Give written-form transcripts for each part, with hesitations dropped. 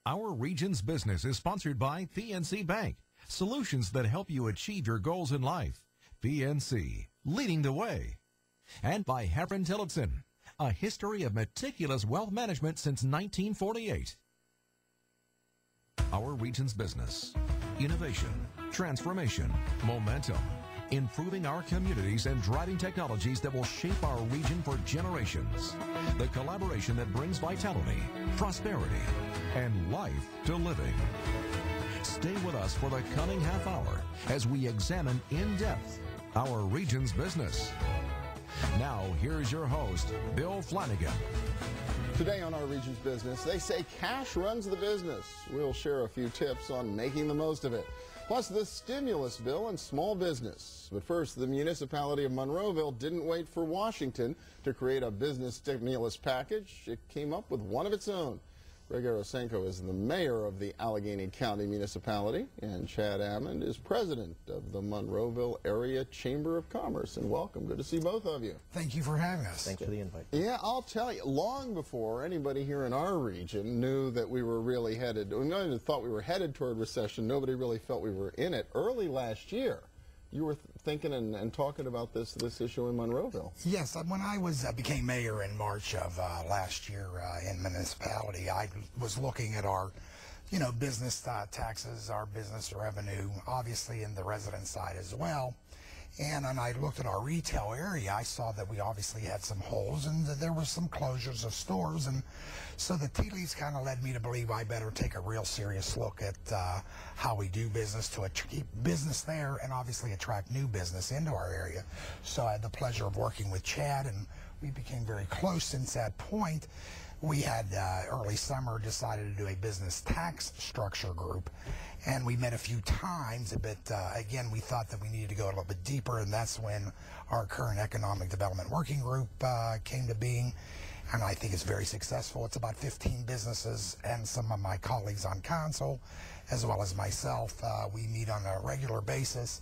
Our region's business is sponsored by PNC Bank, solutions that help you achieve your goals in life. PNC, leading the way. And by Heffron Tillotson, a history of meticulous wealth management since 1948. Our region's business, innovation, transformation, momentum, improving our communities and driving technologies that will shape our region for generations. The collaboration that brings vitality, prosperity, and life to living. Stay with us for the coming half hour as we examine in depth our region's business. Now, here's your host, Bill Flanagan. Today on Our Region's Business, they say cash runs the business. We'll share a few tips on making the most of it. Plus, the stimulus bill and small business. But first, the municipality of Monroeville didn't wait for Washington to create a business stimulus package. It came up with one of its own. Greg Erosenko is the mayor of the Allegheny County municipality, and Chad Amond is president of the Monroeville Area Chamber of Commerce. And welcome. Good to see both of you. Thank you for having us. Thanks for the invite. Yeah, I'll tell you, long before anybody here in our region knew that we were really headed, we not even thought we were headed toward recession, nobody really felt we were in it. Early last year, you were thinking and talking about this issue in Monroeville. Yes, when I became mayor in March of last year in municipality, I was looking at our, business taxes, our business revenue, obviously in the resident side as well. And when I looked at our retail area, I saw that we obviously had some holes and that there were some closures of stores. And so the tea leaves kind of led me to believe I better take a real serious look at how we do business to keep business there and obviously attract new business into our area. So I had the pleasure of working with Chad, and we became very close since that point. We had early summer decided to do a business tax structure group, and we met a few times, but again, we thought that we needed to go a little bit deeper, and that's when our current economic development working group came to being, and I think it's very successful. It's about 15 businesses and some of my colleagues on council, as well as myself. We meet on a regular basis.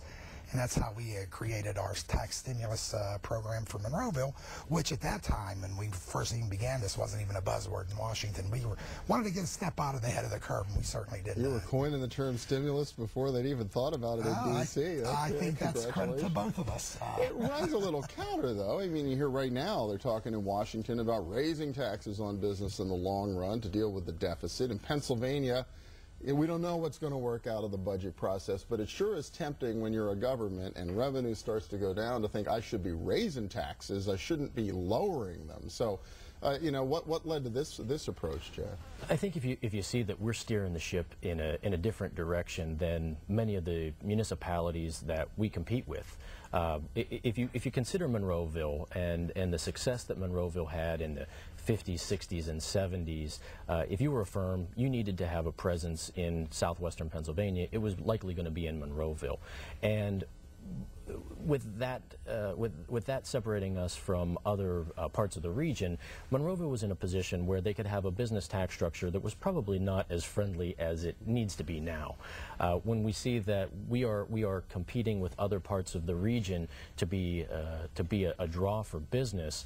And that's how we created our tax stimulus program for Monroeville, which at that time, when we first even began this, wasn't even a buzzword in Washington. We wanted to get a step out of the head of the curve, and we certainly did. You were coining the term stimulus before they'd even thought about it in D.C. I think that's credit to both of us. It runs a little counter, though. I mean, you hear right now they're talking in Washington about raising taxes on business in the long run to deal with the deficit. In Pennsylvania, we don't know what's going to work out of the budget process, but it sure is tempting when you're a government and revenue starts to go down to think I should be raising taxes, I shouldn't be lowering them. So, what led to this approach, Chad? I think if you see that we're steering the ship in a different direction than many of the municipalities that we compete with. If you consider Monroeville and the success that Monroeville had in the 50s, 60s, and 70s, if you were a firm, you needed to have a presence in southwestern Pennsylvania. It was likely going to be in Monroeville. And with that separating us from other parts of the region, Monroeville was in a position where they could have a business tax structure that was probably not as friendly as it needs to be now. When we see that we are competing with other parts of the region to be a draw for business,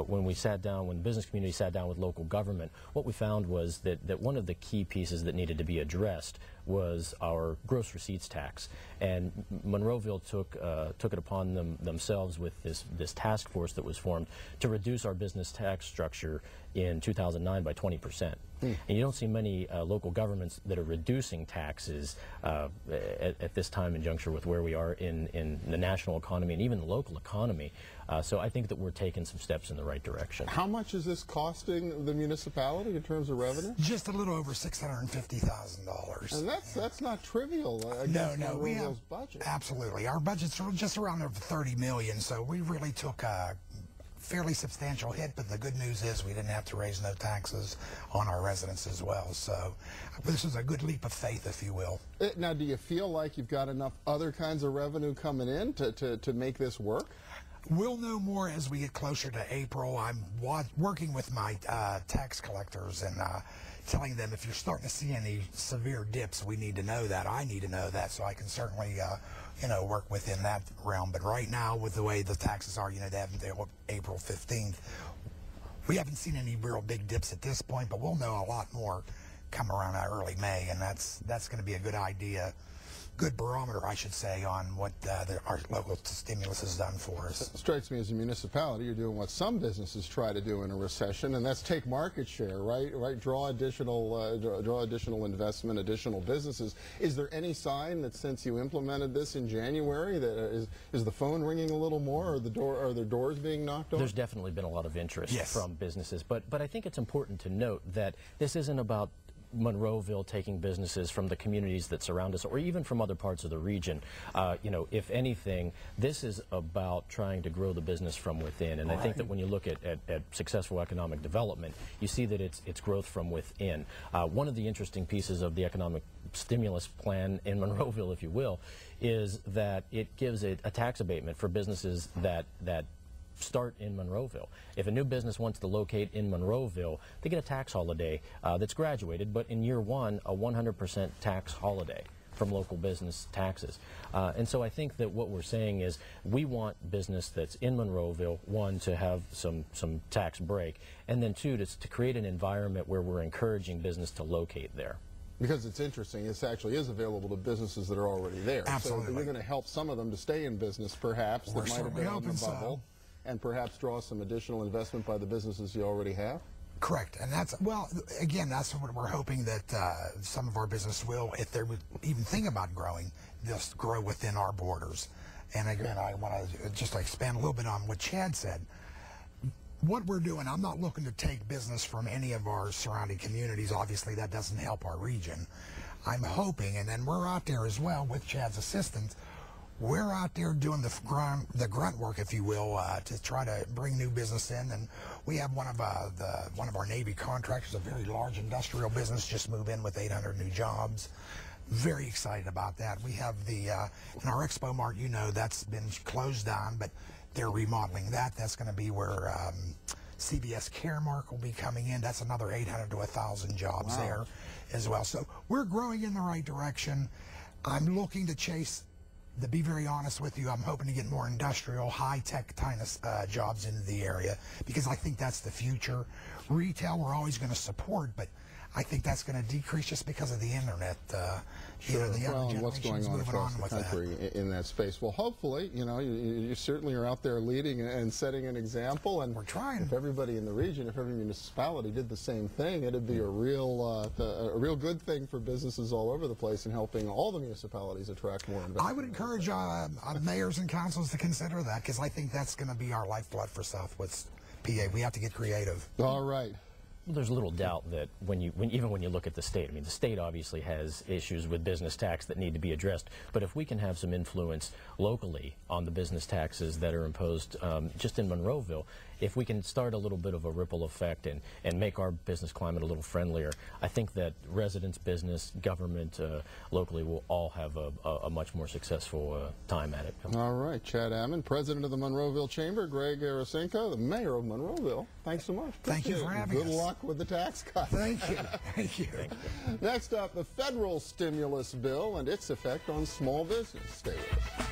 when the business community sat down with local government, what we found was that one of the key pieces that needed to be addressed was our gross receipts tax. And Monroeville took it upon themselves with this task force that was formed to reduce our business tax structure in 2009 by 20%. And you don't see many local governments that are reducing taxes at this time in juncture with where we are in the national economy and even the local economy. So I think that we're taking some steps in the right direction. How much is this costing the municipality in terms of revenue? Just a little over $650,000. And that's not trivial. No, we have budget. Absolutely. Our budget's just around $30 million, so we really took a fairly substantial hit, but the good news is we didn't have to raise no taxes on our residents as well. So this is a good leap of faith, if you will. Now, do you feel like you've got enough other kinds of revenue coming in to make this work? We'll know more as we get closer to April. I'm working with my tax collectors and telling them if you're starting to see any severe dips, we need to know that. I need to know that, so I can certainly work within that realm. But right now, with the way the taxes are, they have until April 15th. We haven't seen any real big dips at this point, but we'll know a lot more come around early May, and that's going to be a good idea. Good barometer, I should say, on what our local stimulus has done for us. It strikes me as a municipality, you're doing what some businesses try to do in a recession, and that's take market share, right? Draw additional investment, additional businesses. Is there any sign that since you implemented this in January, that is the phone ringing a little more, or are there doors being knocked on? There's definitely been a lot of interest from businesses, but I think it's important to note that this isn't about Monroeville taking businesses from the communities that surround us, or even from other parts of the region. You know, if anything, this is about trying to grow the business from within. And I think that when you look at successful economic development, you see that it's growth from within. One of the interesting pieces of the economic stimulus plan in Monroeville, if you will, is that it gives a tax abatement for businesses that start in Monroeville. If a new business wants to locate in Monroeville, they get a tax holiday that's graduated, but in year one, a 100% tax holiday from local business taxes. And so I think that what we're saying is we want business that's in Monroeville, one, to have some tax break, and then two, to create an environment where we're encouraging business to locate there. Because it's interesting, this actually is available to businesses that are already there. Absolutely. So you're going to help some of them to stay in business, perhaps, that might have been on the bubble. And perhaps draw some additional investment by the businesses you already have? Correct. And that's, well, again, that's what we're hoping that some of our business will, if they would even think about growing, just grow within our borders. And again, I want to just expand a little bit on what Chad said. What we're doing, I'm not looking to take business from any of our surrounding communities. Obviously, that doesn't help our region. I'm hoping, and then we're out there as well with Chad's assistance, we're out there doing the grunt work, if you will, to try to bring new business in. And we have one of our Navy contractors, a very large industrial business, just move in with 800 new jobs. Very excited about that. We have the in our Expo Mart, you know, that's been closed down, but they're remodeling that. That's going to be where CBS Caremark will be coming in. That's another 800 to 1,000 jobs there as well. So we're growing in the right direction. I'm looking to chase. To be very honest with you, I'm hoping to get more industrial, high-tech kind of jobs into the area, because I think that's the future. Retail, we're always going to support, but I think that's going to decrease just because of the internet. Sure. Well, and what's going on across the country in that space. Well, hopefully, you know, you certainly are out there leading and setting an example. And we're trying. If everybody in the region, if every municipality did the same thing, it'd be a real good thing for businesses all over the place and helping all the municipalities attract more investment. I would encourage mayors and councils to consider that, because I think that's going to be our lifeblood for Southwest PA. We have to get creative. All right. There's little doubt that even when you look at the state, I mean, the state obviously has issues with business tax that need to be addressed, but if we can have some influence locally on the business taxes that are imposed just in Monroeville, if we can start a little bit of a ripple effect and make our business climate a little friendlier, I think that residents, business, government locally will all have a much more successful time at it. All right. Chad Amond, president of the Monroeville Chamber, Greg Erosenko, the mayor of Monroeville. Thanks so much. Thank you for having us. Good luck with the tax cut. Thank you. Thank you. Next up, the federal stimulus bill and its effect on small business. Stay with us.